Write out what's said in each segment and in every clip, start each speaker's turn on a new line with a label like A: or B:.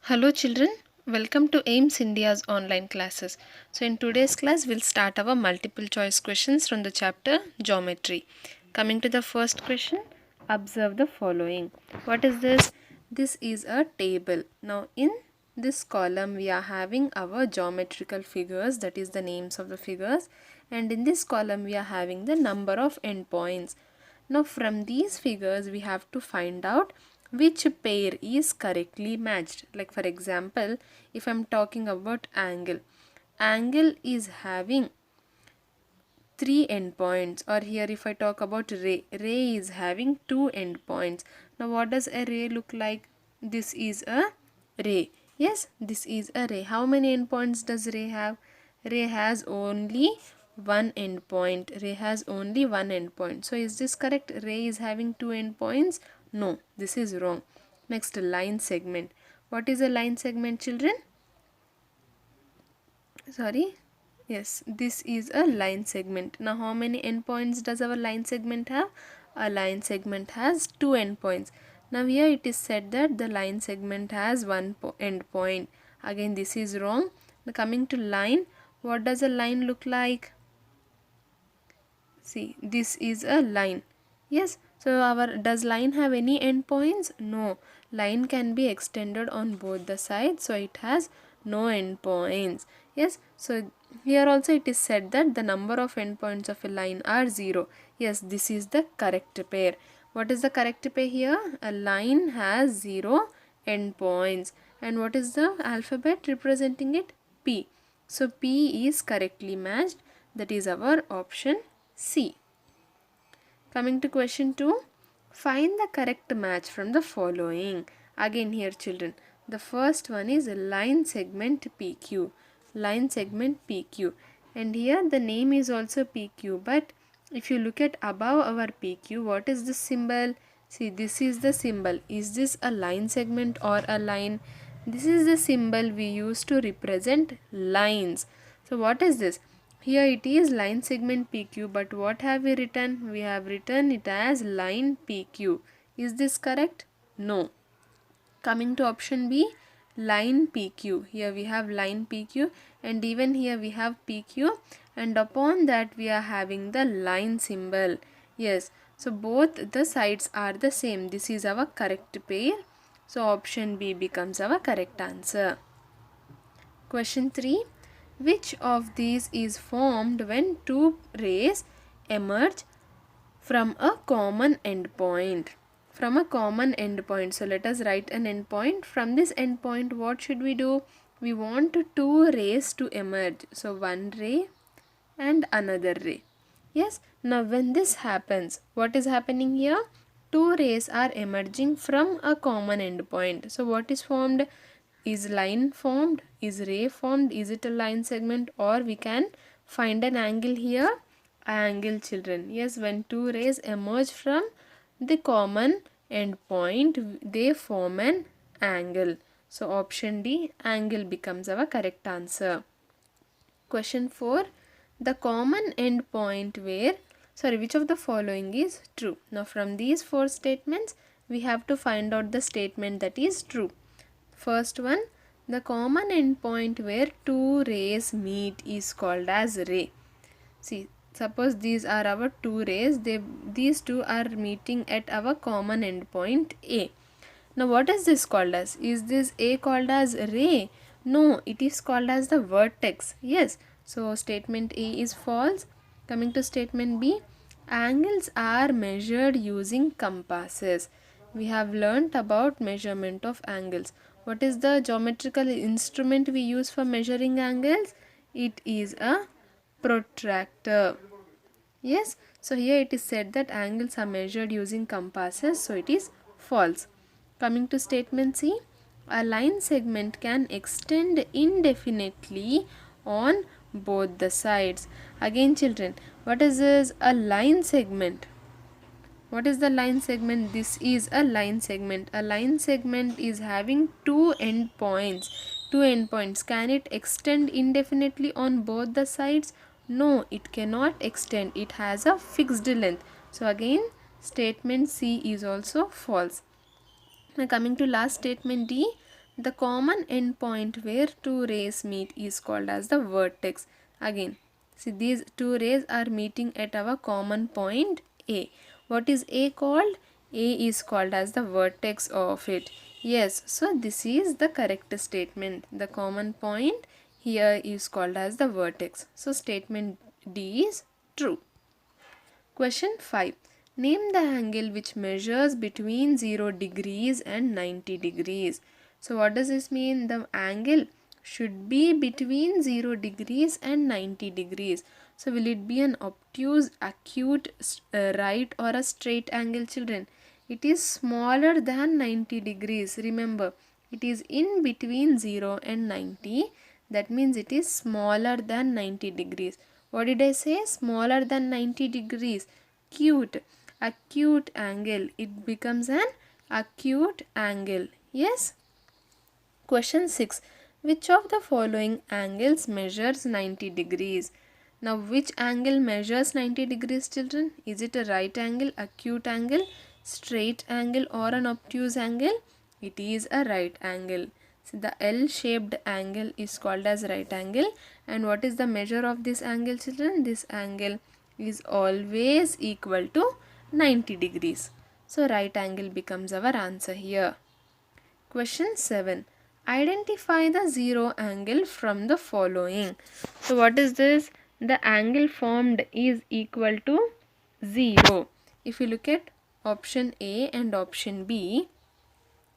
A: Hello children, welcome to aimsindia's online classes. So in today's class we'll start our multiple choice questions from the chapter geometry. Coming to the first question, observe the following. What is this? This is a table. Now in this column we are having our geometrical figures, that is the names of the figures, and in this column we are having the number of endpoints. Now from these figures we have to find out which pair is correctly matched. Like for example, if I am talking about angle, angle is having 3 endpoints, or here if I talk about ray, ray is having 2 endpoints. Now what does a ray look like? This is a ray. Yes, this is a ray. How many endpoints does ray have? Ray has only one endpoint. Ray has only one endpoint. So is this correct? Ray is having 2 endpoints? No, this is wrong. Next, line segment. What is a line segment, children? Sorry. Yes, this is a line segment. Now how many endpoints does our line segment have? A line segment has 2 endpoints. Now here it is said that the line segment has one endpoint. Again this is wrong. Now coming to line, what does a line look like? See, this is a line. Yes, so our does line have any endpoints? No. Line can be extended on both the sides, so it has no endpoints. Yes, so here also it is said that the number of endpoints of a line are 0. Yes, this is the correct pair. What is the correct pair here? A line has 0 endpoints. And what is the alphabet representing it? P. So P is correctly matched. That is our option C. Coming to question 2, find the correct match from the following. Again here children, the first one is line segment PQ. Line segment PQ. And here the name is also PQ, but if you look at above our PQ, what is this symbol? See, this is the symbol. Is this a line segment or a line? This is the symbol we use to represent lines. So what is this? Here it is line segment PQ, but what have we written? We have written it as line PQ. Is this correct? No. Coming to option B, line PQ. Here we have line PQ, and even here we have PQ, and upon that we are having the line symbol. Yes, so both the sides are the same. This is our correct pair. So option B becomes our correct answer. Question 3. Which of these is formed when two rays emerge from a common endpoint? From a common endpoint. So let us write an endpoint. From this endpoint, what should we do? We want two rays to emerge. So one ray and another ray. Yes. Now when this happens, what is happening here? Two rays are emerging from a common endpoint. So what is formed? Is line formed? Is ray formed? Is it a line segment? Or we can find an angle here. Angle, children. Yes, when two rays emerge from the common endpoint, they form an angle. So option D, angle becomes our correct answer. Question 4. The common endpoint which of the following is true? Now from these 4 statements, we have to find out the statement that is true. First one, the common endpoint where two rays meet is called as ray. See, suppose these are our two rays, these two are meeting at our common endpoint A. Now what is this called as? Is this A called as ray? No, it is called as the vertex. Yes, so statement A is false. Coming to statement B, angles are measured using compasses. We have learnt about measurement of angles. What is the geometrical instrument we use for measuring angles? It is a protractor. Yes, so here it is said that angles are measured using compasses, so it is false. Coming to statement C, a line segment can extend indefinitely on both the sides. Again children, what is this? A line segment. What is the line segment? This is a line segment. A line segment is having two endpoints. Two endpoints. Can it extend indefinitely on both the sides? No, it cannot extend. It has a fixed length. So again, statement C is also false. Now coming to last statement D, The common endpoint where two rays meet is called as the vertex. Again, see, these two rays are meeting at our common point A. What is A called? A is called as the vertex of it. Yes, so this is the correct statement. The common point here is called as the vertex. So statement D is true. Question 5. Name the angle which measures between 0 degrees and 90 degrees. So what does this mean? The angle should be between 0 degrees and 90 degrees. So will it be an obtuse, acute, right, or a straight angle, children? It is smaller than 90 degrees. Remember, it is in between 0 and 90. That means it is smaller than 90 degrees. What did I say? Smaller than 90 degrees. Acute. Acute angle. It becomes an acute angle. Yes. Question 6. Which of the following angles measures 90 degrees? Now, which angle measures 90 degrees, children? Is it a right angle, acute angle, straight angle, or an obtuse angle? It is a right angle. So, the L-shaped angle is called as right angle. And what is the measure of this angle, children? This angle is always equal to 90 degrees. So, right angle becomes our answer here. Question 7. Identify the zero angle from the following. So what is this? The angle formed is equal to 0. If you look at option A and option B,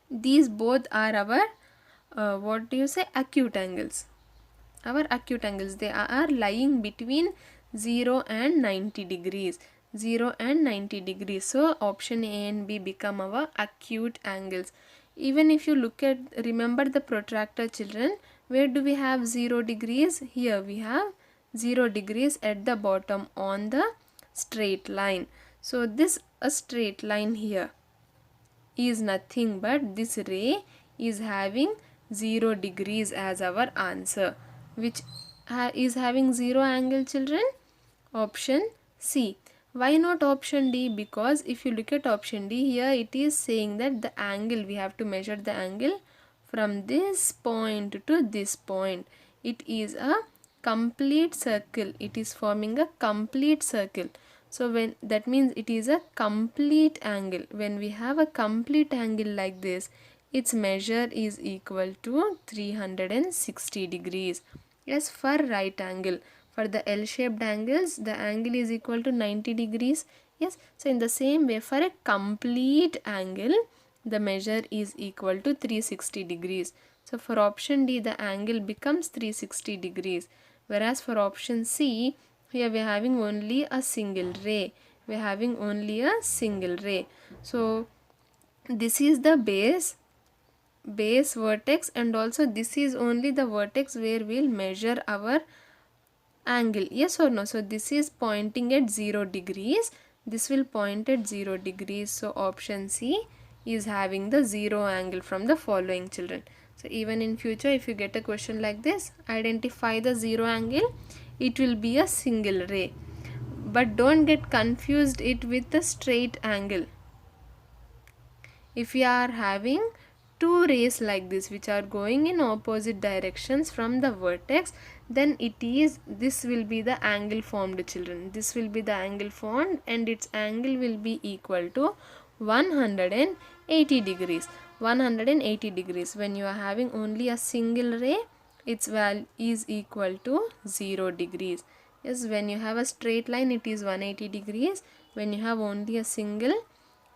A: these both are our acute angles. Our acute angles, they are lying between 0 and 90 degrees. 0 and 90 degrees. So option A and B become our acute angles. Even if you look at, remember the protractor, children, where do we have 0 degrees? Here we have 0 degrees at the bottom on the straight line. So this a straight line here is nothing but this ray is having 0 degrees as our answer. Which is having 0 angle, children? Option C. Why not option D? Because if you look at option D, here it is saying that the angle, we have to measure the angle from this point to this point. It is a complete circle. It is forming a complete circle. So when that means it is a complete angle. When we have a complete angle like this, its measure is equal to 360 degrees. Yes, for right angle. For the L-shaped angles, the angle is equal to 90 degrees. Yes, so in the same way, for a complete angle, the measure is equal to 360 degrees. So for option D, the angle becomes 360 degrees. Whereas for option C, here we are having only a single ray. We are having only a single ray. So this is the base vertex, and also this is only the vertex where we will measure our angle. Yes or no? So this is pointing at 0 degrees. This will point at 0 degrees. So option C is having the 0 angle from the following, children. So even in future, if you get a question like this, identify the 0 angle, it will be a single ray. But don't get confused it with the straight angle. If we are having two rays like this which are going in opposite directions from the vertex, then this will be the angle formed, children. This will be the angle formed, and its angle will be equal to 180 degrees. 180 degrees. When you are having only a single ray, its value is equal to 0 degrees. Yes, when you have a straight line, it is 180 degrees. When you have only a single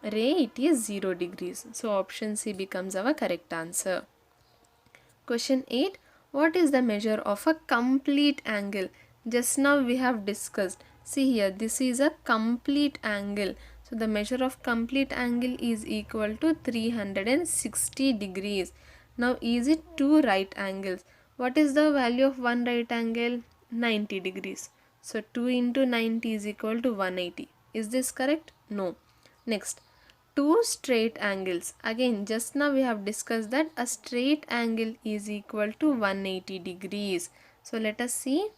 A: ray, it is 0 degrees. So option C becomes our correct answer. Question 8. What is the measure of a complete angle? Just now we have discussed. See here, this is a complete angle. So the measure of complete angle is equal to 360 degrees. Now is it two right angles? What is the value of one right angle? 90 degrees. So 2 into 90 is equal to 180. Is this correct? No. Next, two straight angles. Again, just now we have discussed that a straight angle is equal to 180 degrees. So let us see.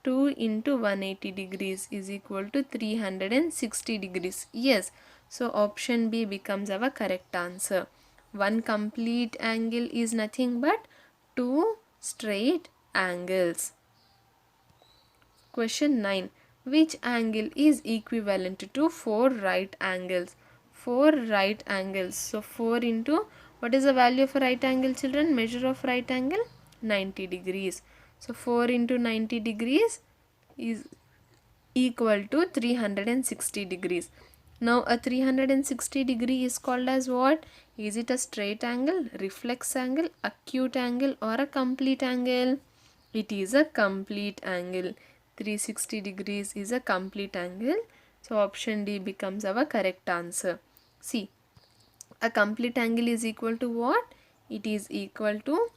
A: 2 into 180 degrees is equal to 360 degrees. Yes. So option B becomes our correct answer. One complete angle is nothing but two straight angles. Question 9. Which angle is equivalent to 4 right angles? 4 right angles. So 4 into, what is the value of a right angle, children? Measure of right angle? 90 degrees. So 4 into 90 degrees is equal to 360 degrees. Now a 360 degree is called as what? Is it a straight angle, reflex angle, acute angle, or a complete angle? It is a complete angle. 360 degrees is a complete angle. So option D becomes our correct answer. See, a complete angle is equal to what? It is equal to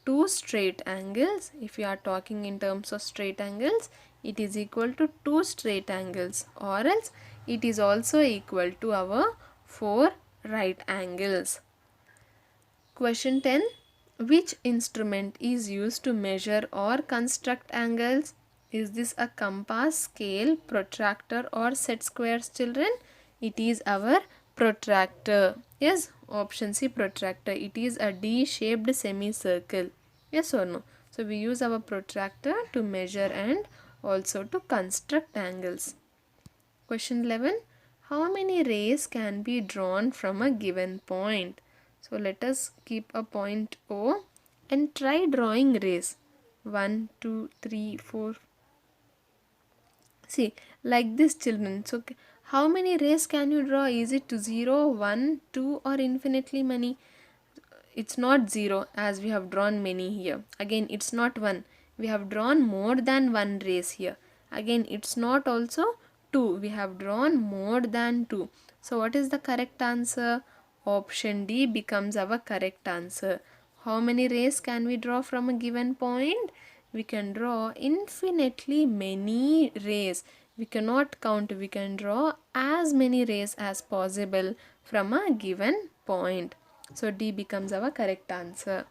A: two straight angles. If you are talking in terms of straight angles, it is equal to two straight angles, or else it is also equal to our four right angles. Question 10. Which instrument is used to measure or construct angles? Is this a compass, scale, protractor, or set squares, children? It is our protractor. Yes, option C, protractor. It is a D-shaped semicircle. Yes or no? So we use our protractor to measure and also to construct angles. Question 11. How many rays can be drawn from a given point? So let us keep a point O and try drawing rays. 1, 2, 3, 4. See, like this, children. So how many rays can you draw? Is it 0, 1, 2, or infinitely many? It's not 0, as we have drawn many here. Again, it's not 1. We have drawn more than 1 rays here. Again, it's not also 2. We have drawn more than 2. So what is the correct answer? Option D becomes our correct answer. How many rays can we draw from a given point? We can draw infinitely many rays. We cannot count. We can draw as many rays as possible from a given point. So D becomes our correct answer.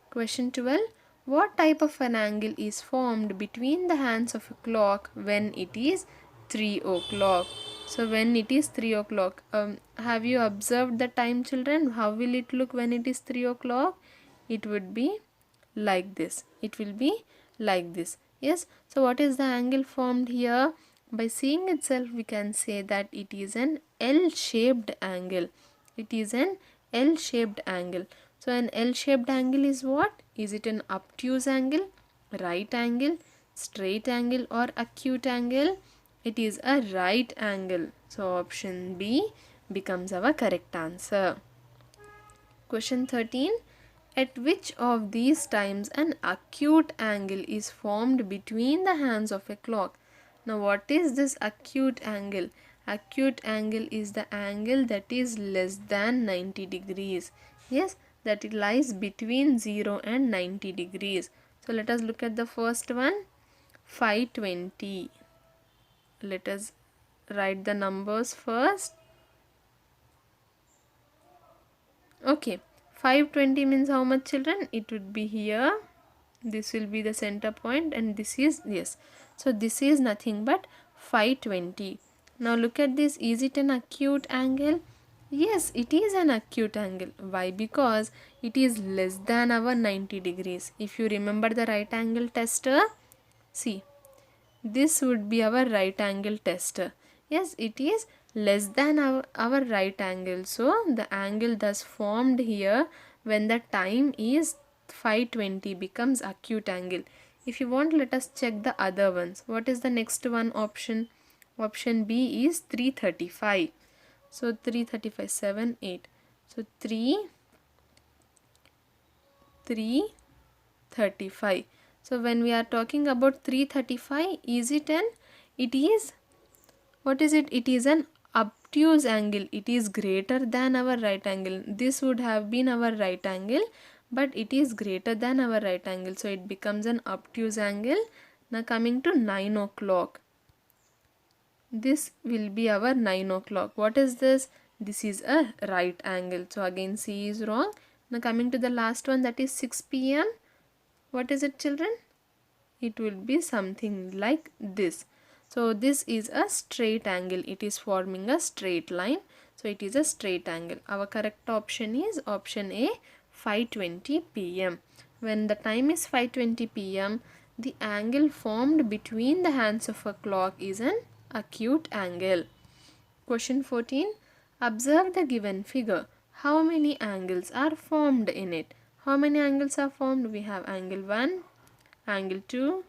A: Question 12. What type of an angle is formed between the hands of a clock when it is 3 o'clock? So when it is 3 o'clock, have you observed the time, children? How will it look when it is 3 o'clock? It would be like this. It will be like this. Yes. So what is the angle formed here? By seeing itself, we can say that it is an L-shaped angle. It is an L-shaped angle. So an L-shaped angle is what? Is it an obtuse angle, right angle, straight angle, or acute angle? It is a right angle. So option B becomes our correct answer. Question 13. At which of these times an acute angle is formed between the hands of a clock? Now what is this acute angle? Acute angle is the angle that is less than 90 degrees. Yes, that it lies between 0 and 90 degrees. So let us look at the first one, 520. Let us write the numbers first. Okay, 520 means how much, children? It would be here. This will be the center point, and this is, yes. So this is nothing but 520. Now look at this. Is it an acute angle? Yes, it is an acute angle. Why? Because it is less than our 90 degrees. If you remember the right angle tester, see, this would be our right angle tester. Yes, it is less than our right angle. So the angle thus formed here when the time is 520 becomes acute angle. If you want, let us check the other ones. What is the next one option? Option B is 335. So 335, 7, 8. So 335. So when we are talking about 335, is it an, it is, what is it? It is an obtuse angle. It is greater than our right angle. This would have been our right angle, but it is greater than our right angle. So it becomes an obtuse angle. Now coming to 9 o'clock. This will be our 9 o'clock. What is this? This is a right angle. So again C is wrong. Now coming to the last one, that is 6 p.m. What is it, children? It will be something like this. So this is a straight angle. It is forming a straight line. So it is a straight angle. Our correct option is option A, 5:20 p.m. When the time is 5:20 p.m., the angle formed between the hands of a clock is an acute angle. Question 14. Observe the given figure. How many angles are formed in it? How many angles are formed? We have angle 1, angle 2,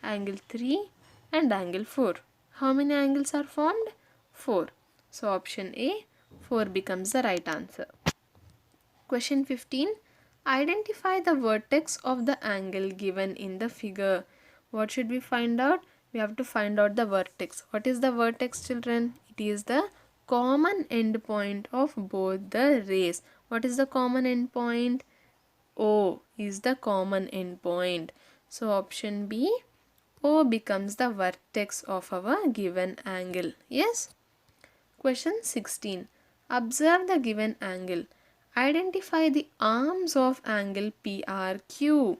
A: angle 3 and angle 4. How many angles are formed? 4. So option A, 4 becomes the right answer. Question 15. Identify the vertex of the angle given in the figure. What should we find out? We have to find out the vertex. What is the vertex, children? It is the common end point of both the rays. What is the common end point? O is the common end point. So option B, O becomes the vertex of our given angle. Yes? Question 16. Observe the given angle. Identify the arms of angle PRQ.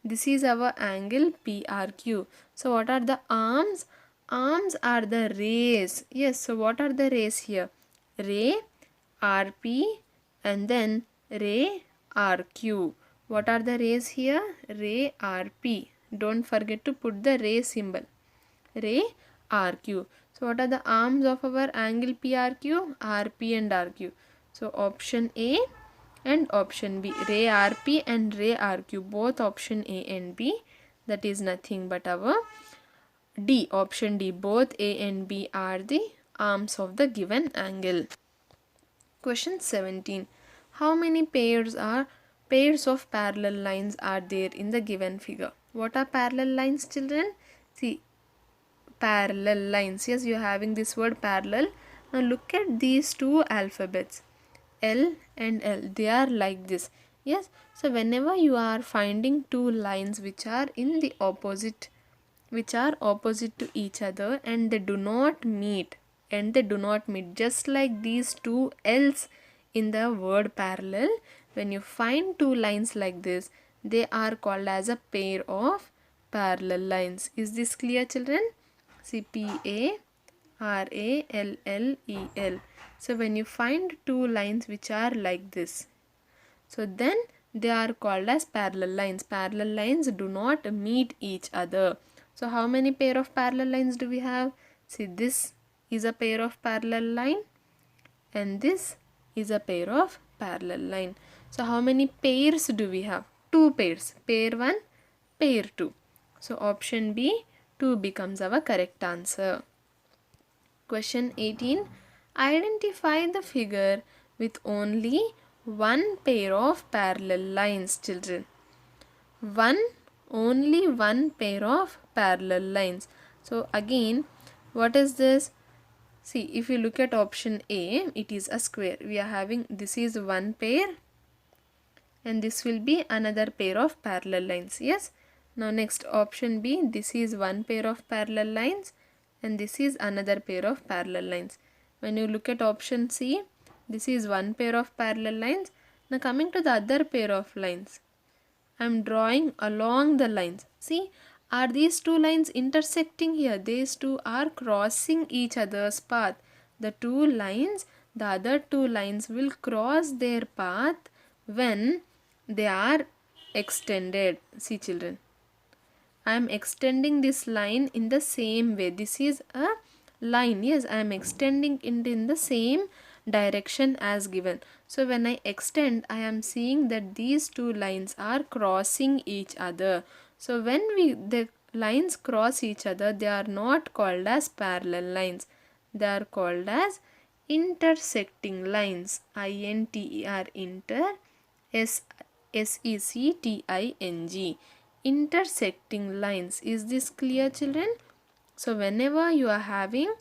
A: This is our angle PRQ. So what are the arms? Arms are the rays. Yes, so what are the rays here? Ray RP and then ray RQ. What are the rays here? Ray RP. Don't forget to put the ray symbol. Ray RQ. So what are the arms of our angle PRQ? RP and RQ. So option A and option B, ray RP and ray RQ, both option A and B, that is nothing but our D, option D, both A and B are the arms of the given angle. Question 17. How many pairs of parallel lines are there in the given figure? What are parallel lines, children? See, parallel lines. Yes, you are having this word parallel. Now look at these two alphabets, L and L. They are like this. Yes, so whenever you are finding two lines which are in the opposite, which are opposite to each other and they do not meet, just like these two L's in the word parallel, when you find two lines like this, they are called as a pair of parallel lines. Is this clear, children? See, PARALLEL. So when you find two lines which are like this, so then they are called as parallel lines. Parallel lines do not meet each other. So how many pair of parallel lines do we have? See, this is a pair of parallel line and this is a pair of parallel line. So how many pairs do we have? Two pairs. Pair 1, pair 2. So option B, 2 becomes our correct answer. Question 18. Identify the figure with only one pair of parallel lines, children. Only one pair of parallel lines. So again, what is this? See, if you look at option A, it is a square. We are having, this is one pair and this will be another pair of parallel lines. Yes. Now next, option B, this is one pair of parallel lines and this is another pair of parallel lines. When you look at option C, this is one pair of parallel lines. Now coming to the other pair of lines, I am drawing along the lines. See, are these two lines intersecting here? These two are crossing each other's path. The two lines, the other two lines will cross their path when they are extended. See, children, I am extending this line in the same way. This is a line. Yes, I am extending it in the same direction as given. So when I extend, I am seeing that these two lines are crossing each other. So when the lines cross each other, they are not called as parallel lines. They are called as intersecting lines. INTER, inter, SECTING. Intersecting lines. Is this clear, children? So whenever you are having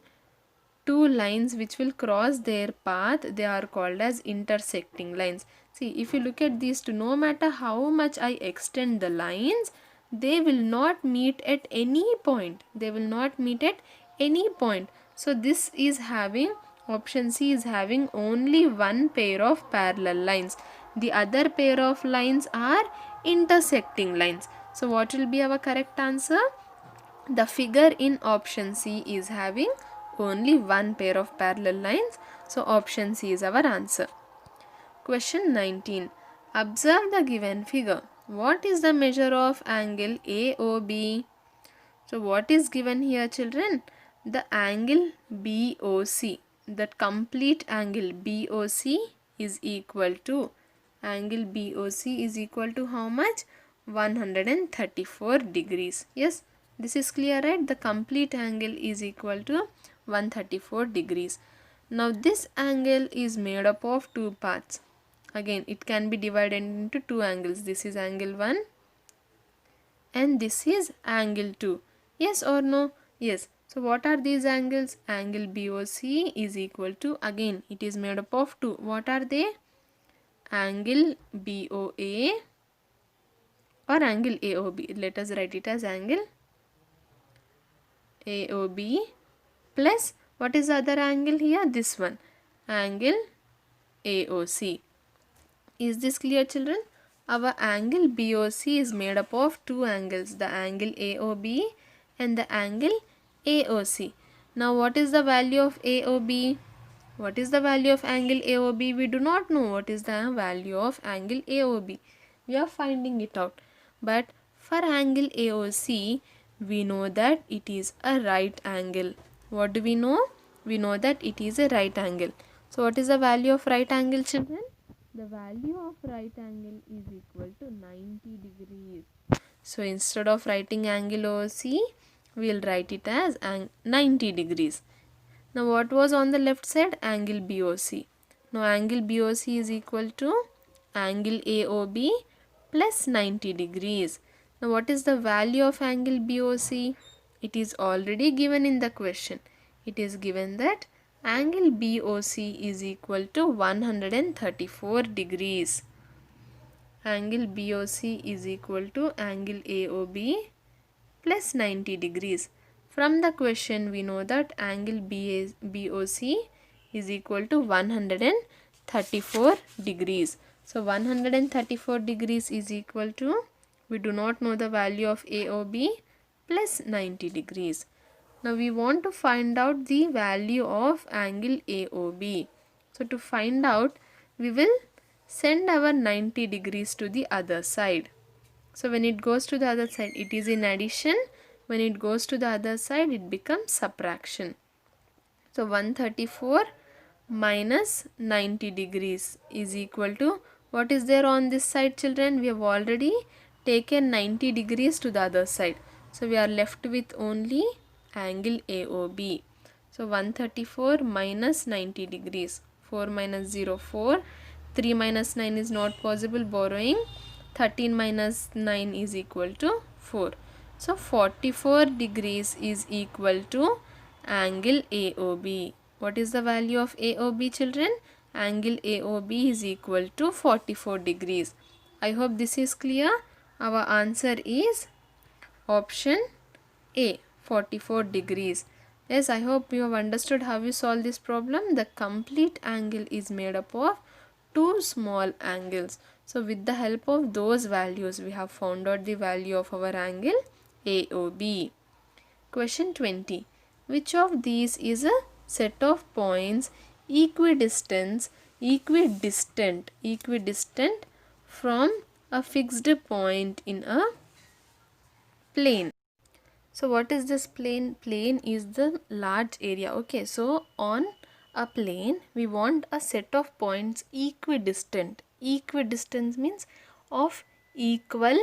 A: two lines which will cross their path, they are called as intersecting lines. See, if you look at these two, no matter how much I extend the lines, they will not meet at any point. They will not meet at any point. So this is having, option C is having only one pair of parallel lines. The other pair of lines are intersecting lines. So what will be our correct answer? The figure in option C is having only one pair of parallel lines. So option C is our answer. Question 19. Observe the given figure. What is the measure of angle AOB? So what is given here, children? The angle BOC. That complete angle BOC is equal to, angle BOC is equal to how much? 134 degrees. Yes, this is clear, right? The complete angle is equal to 134 degrees. Now this angle is made up of two parts. Again, it can be divided into two angles. This is angle 1 and this is angle 2. Yes or no? Yes. So what are these angles? Angle BOC is equal to, again it is made up of two. What are they? Angle BOA or angle AOB. Let us write it as angle AOB plus, what is the other angle here? This one, angle AOC. Is this clear, children? Our angle BOC is made up of two angles, the angle AOB and the angle AOC. Now what is the value of AOB? What is the value of angle AOB? We do not know what is the value of angle AOB. We are finding it out. But for angle AOC, we know that it is a right angle. What do we know? We know that it is a right angle. So what is the value of right angle, children? The value of right angle is equal to 90 degrees. So instead of writing angle OC, we will write it as 90 degrees. Now what was on the left side? Angle BOC. Now angle BOC is equal to angle AOB plus 90 degrees. Now what is the value of angle BOC? It is already given in the question. It is given that angle BOC is equal to 134 degrees. Angle BOC is equal to angle AOB plus 90 degrees. From the question we know that angle BOC is equal to 134 degrees. So 134 degrees is equal to, we do not know the value of AOB, plus 90 degrees. Now we want to find out the value of angle AOB. So to find out, we will send our 90 degrees to the other side. So when it goes to the other side, it is in addition. When it goes to the other side, it becomes subtraction. So 134 minus 90 degrees is equal to, what is there on this side, children? We have already taken 90 degrees to the other side. So we are left with only angle AOB. So 134 minus 90 degrees. 4 minus 0, 4. 3 minus 9 is not possible, borrowing. 13 minus 9 is equal to 4. So 44 degrees is equal to angle AOB. What is the value of AOB, children? Angle AOB is equal to 44 degrees. I hope this is clear. Our answer is option A, 44 degrees. Yes, I hope you have understood how we solve this problem. The complete angle is made up of two small angles. So with the help of those values, we have found out the value of our angle AOB. Question 20. Which of these is a set of points equidistant from a fixed point in a plane? So what is this plane? Plane is the large area. Okay, so on a plane, we want a set of points equidistant. Equidistant means of equal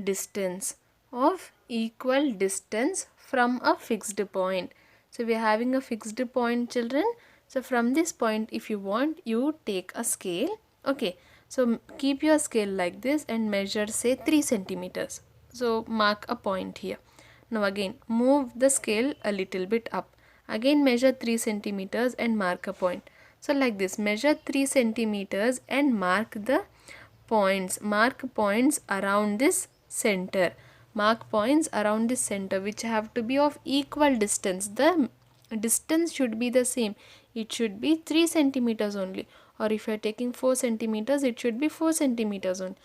A: distance. Of equal distance from a fixed point. So we are having a fixed point, children. So from this point, if you want, you take a scale. Okay, so keep your scale like this and measure, say, 3 centimeters. So mark a point here. Now again move the scale a little bit up. Again measure 3 centimeters and mark a point. So like this, measure 3 centimeters and mark the points. Mark points around this center. Mark points around this center which have to be of equal distance. The distance should be the same. It should be 3 centimeters only. Or if you are taking 4 centimeters, it should be 4 centimeters only.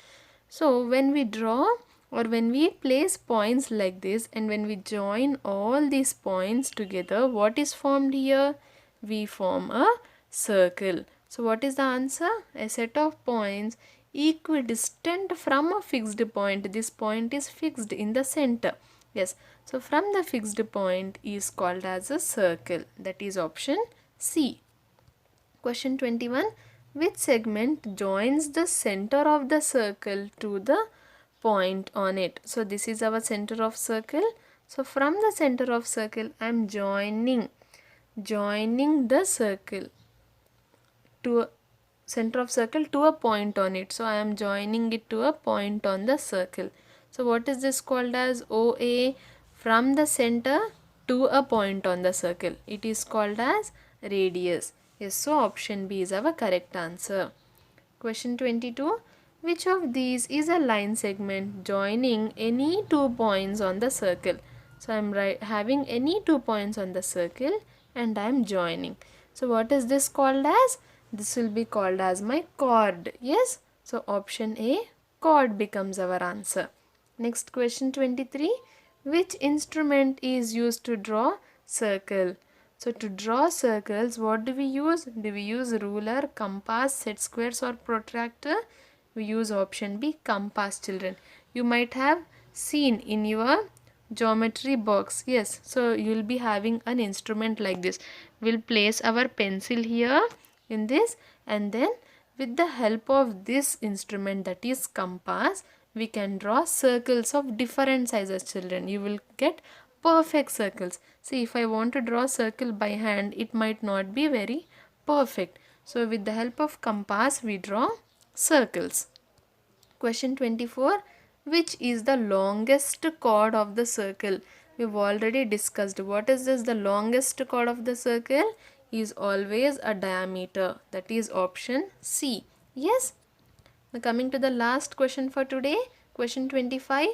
A: So when we draw or when we place points like this and when we join all these points together, what is formed here? We form a circle. So what is the answer? A set of points equidistant from a fixed point. This point is fixed in the center. Yes, so from the fixed point is called as a circle. That is option C. Question 21. Which segment joins the center of the circle to the point on it? So this is our center of circle. So from the center of circle I am joining the circle to center of circle to a point on it. So I am joining it to a point on the circle. So what is this called as? OA. From the center to a point on the circle, it is called as radius. Yes, so option B is our correct answer. Question 22. Which of these is a line segment joining any 2 points on the circle? So I am having any 2 points on the circle and I am joining. So what is this called as? This will be called as my chord. Yes, so option A, chord, becomes our answer. Next, question 23. Which instrument is used to draw circle? So to draw circles, what do we use? Do we use ruler, compass, set squares or protractor? We use option B, compass, children. You might have seen in your geometry box. Yes, so you will be having an instrument like this. We'll place our pencil here in this, and then with the help of this instrument, that is compass, we can draw circles of different sizes, children. You will get perfect circles. See, if I want to draw a circle by hand, it might not be very perfect. So with the help of compass, we draw circles. Question 24. Which is the longest chord of the circle? We've already discussed. What is this? The longest chord of the circle is always a diameter. That is option C. Yes. Now coming to the last question for today. Question 25.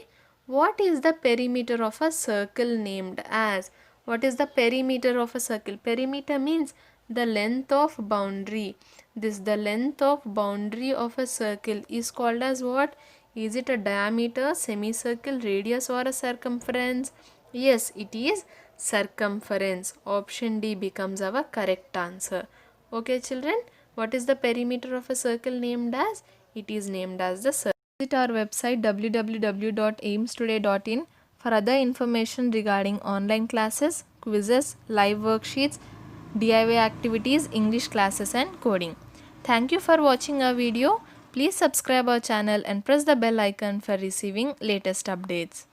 A: What is the perimeter of a circle named as? What is the perimeter of a circle? Perimeter means the length of boundary. The length of boundary of a circle is called as what? Is it a diameter, semicircle, radius or a circumference? Yes, it is circumference. Option D becomes our correct answer. Okay, children, what is the perimeter of a circle named as? It is named as the circle. Visit our website www.aimstoday.in for other information regarding online classes, quizzes, live worksheets, DIY activities, English classes and coding. Thank you for watching our video. Please subscribe our channel and press the bell icon for receiving latest updates.